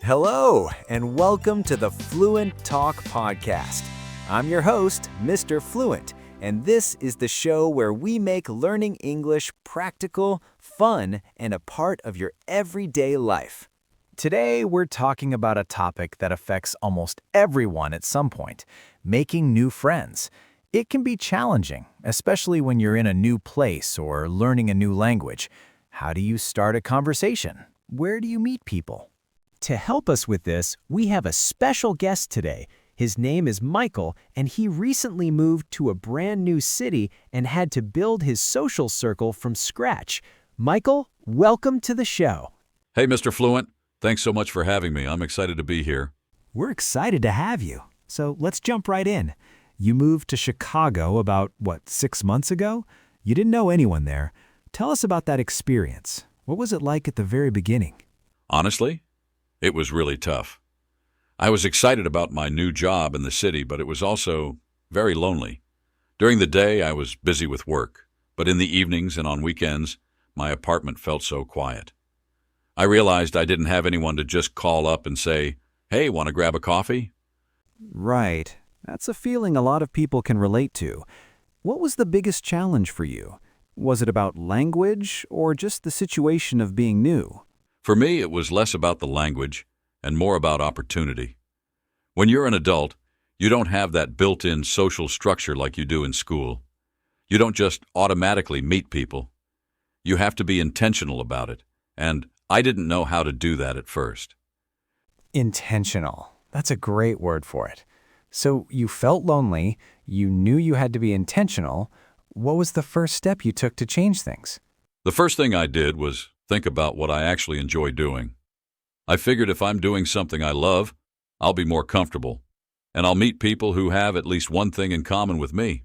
Hello, and welcome to the Fluent Talk podcast. I'm your host, Mr. Fluent, and this is the show where we make learning English practical, fun, and a part of your everyday life. Today, we're talking about a topic that affects almost everyone at some point, making new friends. It can be challenging, especially when you're in a new place or learning a new language. How do you start a conversation? Where do you meet people? To help us with this, we have a special guest today. His name is Michael, and he recently moved to a brand new city and had to build his social circle from scratch. Michael, welcome to the show. Hey, Mr. Fluent. Thanks so much for having me. I'm excited to be here. We're excited to have you. So let's jump right in. You moved to Chicago about, 6 months ago? You didn't know anyone there. Tell us about that experience. What was it like at the very beginning? Honestly, it was really tough. I was excited about my new job in the city, but it was also very lonely. During the day, I was busy with work, but in the evenings and on weekends, my apartment felt so quiet. I realized I didn't have anyone to just call up and say, "Hey, want to grab a coffee?" Right. That's a feeling a lot of people can relate to. What was the biggest challenge for you? Was it about language or just the situation of being new? For me, it was less about the language and more about opportunity. When you're an adult, you don't have that built-in social structure like you do in school. You don't just automatically meet people. You have to be intentional about it, and I didn't know how to do that at first. Intentional. That's a great word for it. So you felt lonely, you knew you had to be intentional. What was the first step you took to change things? The first thing I did was think about what I actually enjoy doing. I figured if I'm doing something I love, I'll be more comfortable, and I'll meet people who have at least one thing in common with me.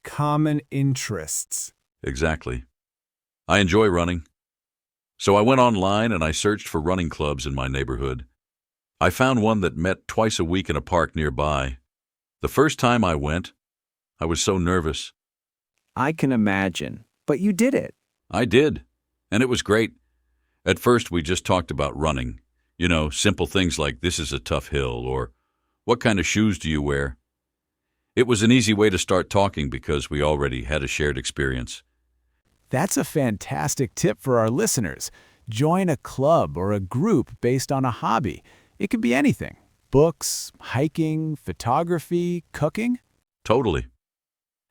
Common interests. Exactly. I enjoy running. So I went online and I searched for running clubs in my neighborhood. I found one that met twice a week in a park nearby. The first time I went, I was so nervous. I can imagine, but you did it. I did, and it was great. At first, we just talked about running. Simple things like, "This is a tough hill," or "What kind of shoes do you wear?" It was an easy way to start talking because we already had a shared experience. That's a fantastic tip for our listeners. Join a club or a group based on a hobby. It could be anything. Books, hiking, photography, cooking. Totally.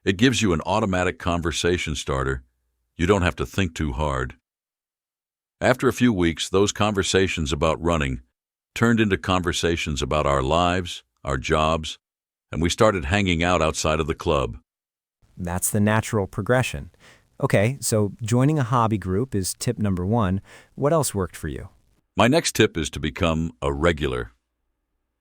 It gives you an automatic conversation starter. You don't have to think too hard. After a few weeks, those conversations about running turned into conversations about our lives, our jobs, and we started hanging out outside of the club. That's the natural progression. Okay, so joining a hobby group is tip number 1. What else worked for you? My next tip is to become a regular.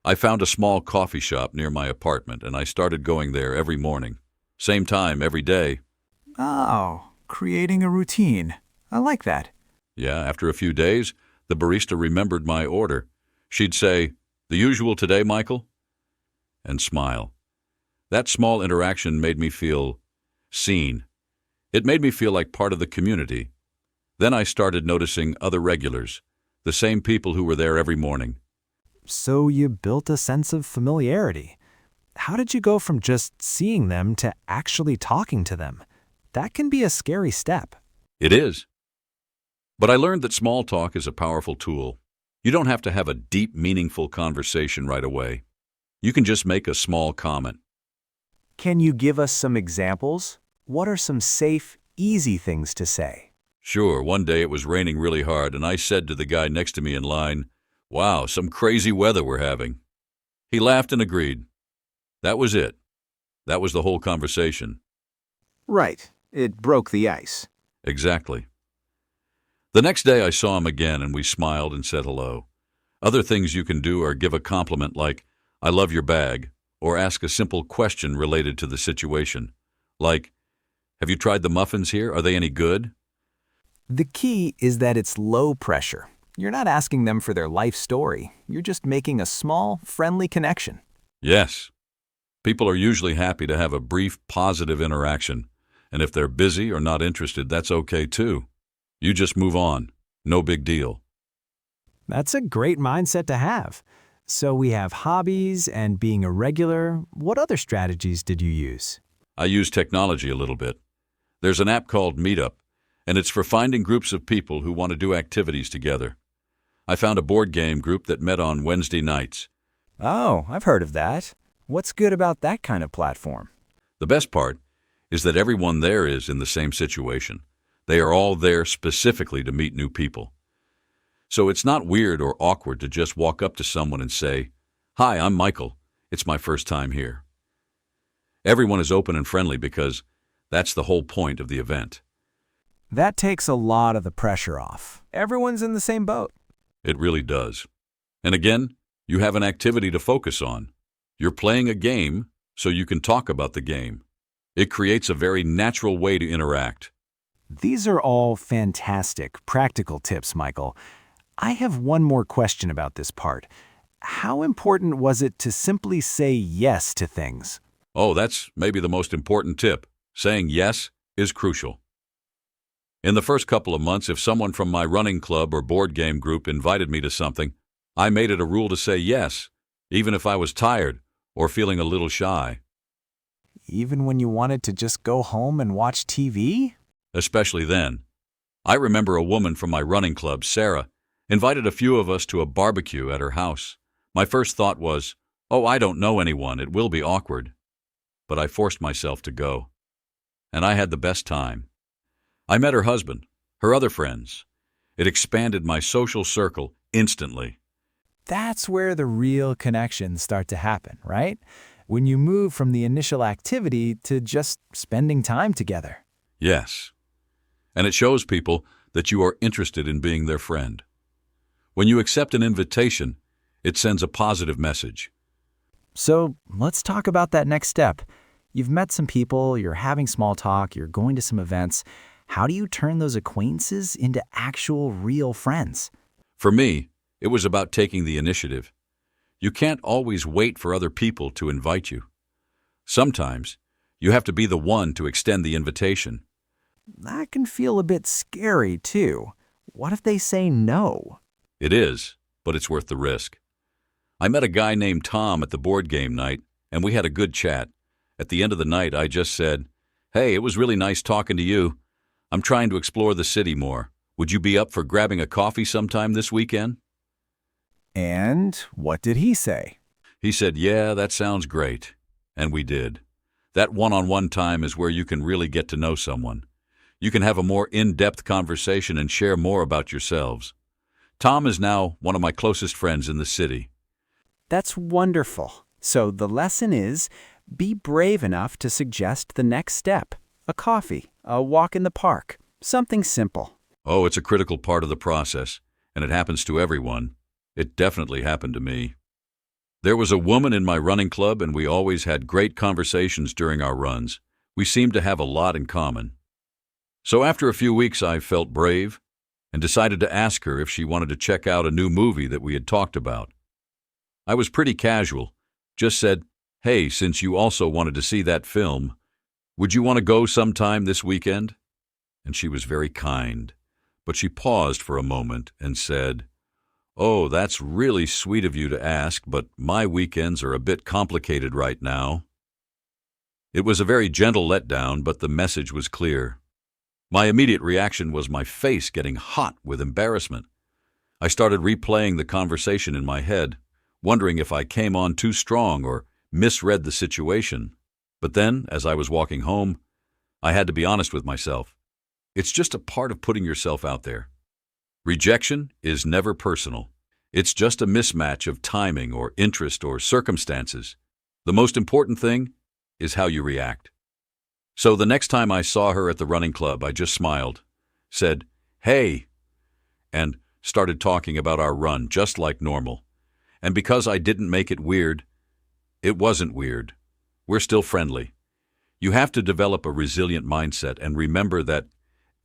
I found a small coffee shop near my apartment, and I started going there every morning. Same time every day. Oh, creating a routine. I like that. Yeah, after a few days, the barista remembered my order. She'd say, "The usual today, Michael?" and smile. That small interaction made me feel seen. It made me feel like part of the community. Then I started noticing other regulars, the same people who were there every morning. So you built a sense of familiarity. How did you go from just seeing them to actually talking to them? That can be a scary step. It is. But I learned that small talk is a powerful tool. You don't have to have a deep, meaningful conversation right away. You can just make a small comment. Can you give us some examples? What are some safe, easy things to say? Sure, one day it was raining really hard, and I said to the guy next to me in line, "Wow, some crazy weather we're having." He laughed and agreed. That was it. That was the whole conversation. Right. It broke the ice. Exactly. The next day I saw him again, and we smiled and said hello. Other things you can do are give a compliment like, "I love your bag," or ask a simple question related to the situation, like, "Have you tried the muffins here? Are they any good?" The key is that it's low pressure. You're not asking them for their life story. You're just making a small, friendly connection. Yes. People are usually happy to have a brief, positive interaction, and if they're busy or not interested, that's okay too. You just move on. No big deal. That's a great mindset to have. So we have hobbies and being a regular. What other strategies did you use? I use technology a little bit. There's an app called Meetup, and it's for finding groups of people who want to do activities together. I found a board game group that met on Wednesday nights. Oh, I've heard of that. What's good about that kind of platform? The best part is that everyone there is in the same situation. They are all there specifically to meet new people. So it's not weird or awkward to just walk up to someone and say, "Hi, I'm Michael. It's my first time here." Everyone is open and friendly because that's the whole point of the event. That takes a lot of the pressure off. Everyone's in the same boat. It really does. And again, you have an activity to focus on. You're playing a game, so you can talk about the game. It creates a very natural way to interact. These are all fantastic, practical tips, Michael. I have one more question about this part. How important was it to simply say yes to things? Oh, that's maybe the most important tip. Saying yes is crucial. In the first couple of months, if someone from my running club or board game group invited me to something, I made it a rule to say yes, even if I was tired or feeling a little shy. Even when you wanted to just go home and watch TV? Especially then. I remember a woman from my running club, Sarah, invited a few of us to a barbecue at her house. My first thought was, "Oh, I don't know anyone, it will be awkward." But I forced myself to go. And I had the best time. I met her husband, her other friends. It expanded my social circle instantly. That's where the real connections start to happen, right? When you move from the initial activity to just spending time together. Yes. And it shows people that you are interested in being their friend. When you accept an invitation, it sends a positive message. So let's talk about that next step. You've met some people, you're having small talk, you're going to some events. How do you turn those acquaintances into actual real friends? For me, it was about taking the initiative. You can't always wait for other people to invite you. Sometimes, you have to be the one to extend the invitation. That can feel a bit scary, too. What if they say no? It is, but it's worth the risk. I met a guy named Tom at the board game night, and we had a good chat. At the end of the night, I just said, "Hey, it was really nice talking to you. I'm trying to explore the city more. Would you be up for grabbing a coffee sometime this weekend?" And what did he say? He said, "Yeah, that sounds great." And we did. That one-on-one time is where you can really get to know someone. You can have a more in-depth conversation and share more about yourselves. Tom is now one of my closest friends in the city. That's wonderful. So the lesson is, be brave enough to suggest the next step. A coffee, a walk in the park, something simple. Oh, it's a critical part of the process, and it happens to everyone. It definitely happened to me. There was a woman in my running club, and we always had great conversations during our runs. We seemed to have a lot in common. So after a few weeks, I felt brave and decided to ask her if she wanted to check out a new movie that we had talked about. I was pretty casual, just said, "Hey, since you also wanted to see that film, would you want to go sometime this weekend?" And she was very kind, but she paused for a moment and said, "Oh, that's really sweet of you to ask, but my weekends are a bit complicated right now." It was a very gentle letdown, but the message was clear. My immediate reaction was my face getting hot with embarrassment. I started replaying the conversation in my head, wondering if I came on too strong or misread the situation. But then, as I was walking home, I had to be honest with myself. It's just a part of putting yourself out there. Rejection is never personal. It's just a mismatch of timing or interest or circumstances. The most important thing is how you react. So the next time I saw her at the running club, I just smiled, said, "Hey," and started talking about our run just like normal. And because I didn't make it weird, it wasn't weird. We're still friendly. You have to develop a resilient mindset and remember that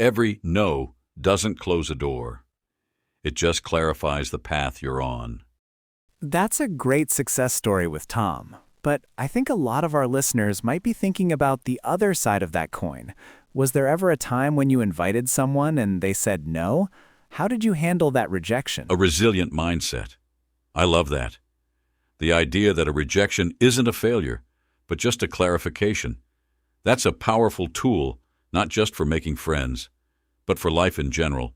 every no doesn't close a door. It just clarifies the path you're on. That's a great success story with Tom. But I think a lot of our listeners might be thinking about the other side of that coin. Was there ever a time when you invited someone and they said no? How did you handle that rejection? A resilient mindset. I love that. The idea that a rejection isn't a failure, but just a clarification. That's a powerful tool, not just for making friends, but for life in general.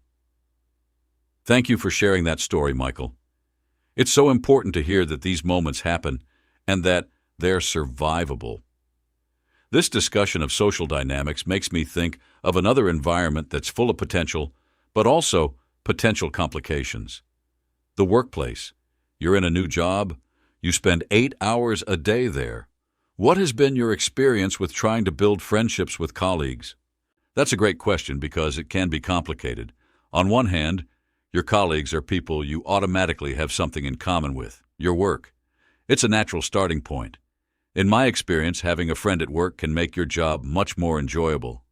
Thank you for sharing that story, Michael. It's so important to hear that these moments happen and that they're survivable. This discussion of social dynamics makes me think of another environment that's full of potential, but also potential complications. The workplace. You're in a new job. You spend 8 hours a day there. What has been your experience with trying to build friendships with colleagues? That's a great question because it can be complicated. On one hand, your colleagues are people you automatically have something in common with, your work. It's a natural starting point. In my experience, having a friend at work can make your job much more enjoyable.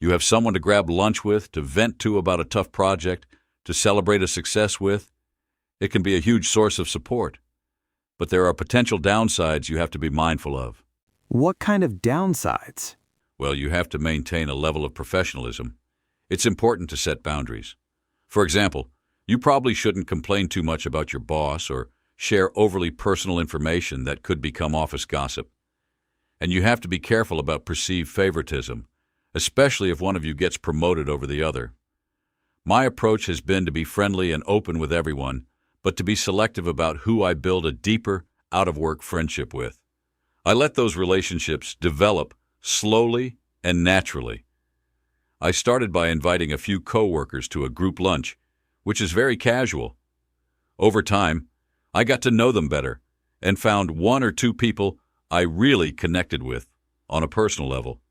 You have someone to grab lunch with, to vent to about a tough project, to celebrate a success with. It can be a huge source of support. But there are potential downsides you have to be mindful of. What kind of downsides? Well, you have to maintain a level of professionalism. It's important to set boundaries. For example, you probably shouldn't complain too much about your boss or share overly personal information that could become office gossip. And you have to be careful about perceived favoritism, especially if one of you gets promoted over the other. My approach has been to be friendly and open with everyone, but to be selective about who I build a deeper, out-of-work friendship with. I let those relationships develop slowly and naturally. I started by inviting a few coworkers to a group lunch, which is very casual. Over time, I got to know them better and found 1 or 2 people I really connected with on a personal level.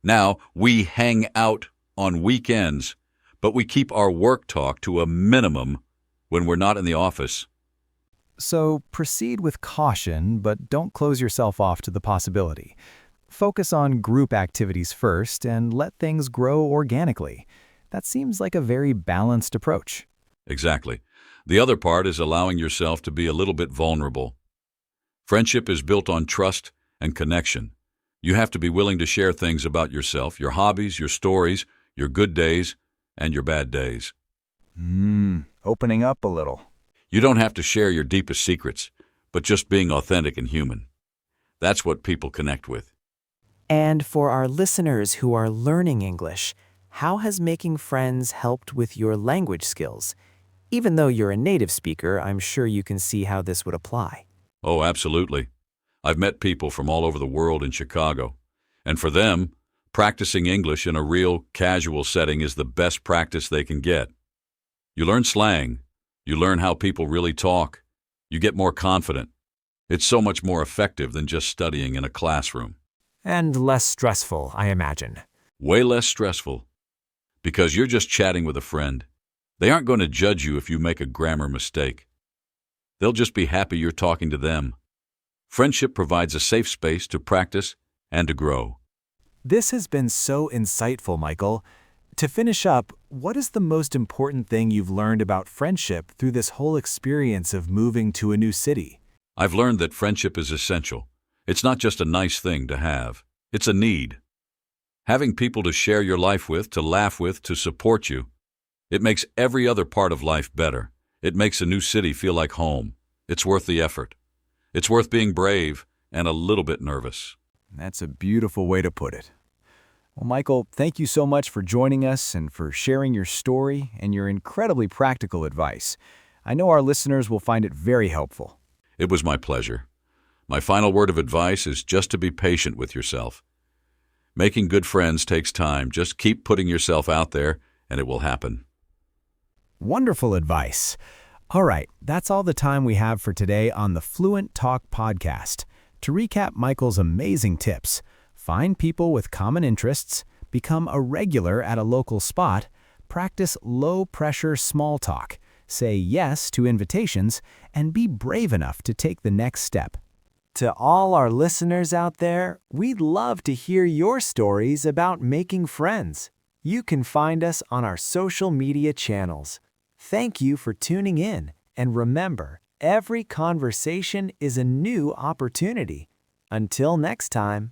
Now, we hang out on weekends, but we keep our work talk to a minimum when we're not in the office. So proceed with caution, but don't close yourself off to the possibility. Focus on group activities first and let things grow organically. That seems like a very balanced approach. Exactly. The other part is allowing yourself to be a little bit vulnerable. Friendship is built on trust and connection. You have to be willing to share things about yourself, your hobbies, your stories, your good days, and your bad days. Opening up a little. You don't have to share your deepest secrets, but just being authentic and human. That's what people connect with. And for our listeners who are learning English, how has making friends helped with your language skills? Even though you're a native speaker, I'm sure you can see how this would apply. Oh, absolutely. I've met people from all over the world in Chicago, and for them, practicing English in a real, casual setting is the best practice they can get. You learn slang. You learn how people really talk. You get more confident. It's so much more effective than just studying in a classroom. And less stressful, I imagine. Way less stressful. Because you're just chatting with a friend. They aren't going to judge you if you make a grammar mistake. They'll just be happy you're talking to them. Friendship provides a safe space to practice and to grow. This has been so insightful, Michael. To finish up, what is the most important thing you've learned about friendship through this whole experience of moving to a new city? I've learned that friendship is essential. It's not just a nice thing to have. It's a need. Having people to share your life with, to laugh with, to support you, it makes every other part of life better. It makes a new city feel like home. It's worth the effort. It's worth being brave and a little bit nervous. That's a beautiful way to put it. Well, Michael, thank you so much for joining us and for sharing your story and your incredibly practical advice. I know our listeners will find it very helpful. It was my pleasure. My final word of advice is just to be patient with yourself. Making good friends takes time. Just keep putting yourself out there, and it will happen. Wonderful advice. All right, that's all the time we have for today on the Fluent Talk podcast. To recap Michael's amazing tips, find people with common interests, become a regular at a local spot, practice low-pressure small talk, say yes to invitations, and be brave enough to take the next step. To all our listeners out there, we'd love to hear your stories about making friends. You can find us on our social media channels. Thank you for tuning in, and remember, every conversation is a new opportunity. Until next time.